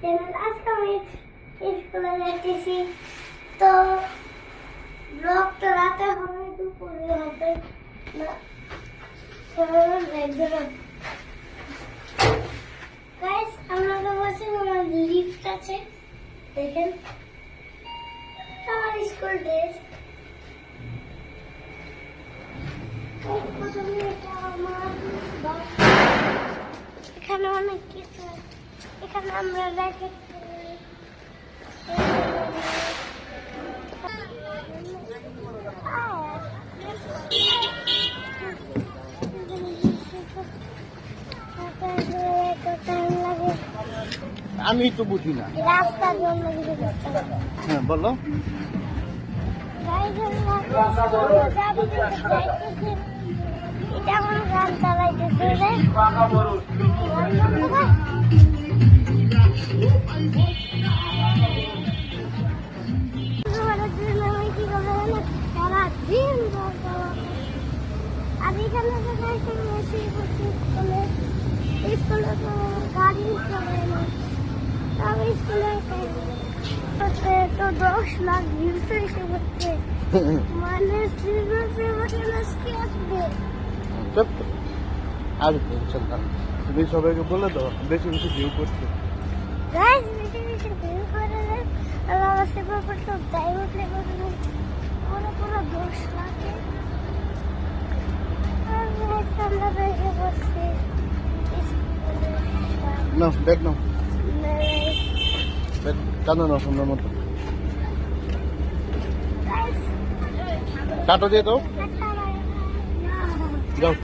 Channel. আজকে আমি স্কুলে যাচ্ছি, তো ব্লগ তো রাতে হবে, দুপুরে হবে না, সবাই দেখবে। গাইস, আমাদের কাছে আমার লিফট আছে, দেখেন আমার স্কুল ড্রেস। এখানে অনেক কিছু, এখানে আমরা র্যাকেট আমি তো বুঝি না। রাস্তার জন্য কিছু করতে হবে। হ্যাঁ বলো। এটা আমার গান চালাইতেছে রে। আর এখানে স্কুলে তো গাড়ি চলে না, তবে স্কুলে তো 10 লাখ ভিউস এসে হচ্ছে, মানে কি আসবে। আর টেনশন না, তুমি সবাইকে বলে দাও বেশি বেশি ভিউ করতে। গাইস, বেশি বেশি ভিউ করে দেন, আর আমার সেবা করতে তাই উঠলে পুরো পুরো 10 লাখে। আমরা বেশি করছি না দেখ না, টানো না সুন্দর মতো। কাটো দিয়ে দাও।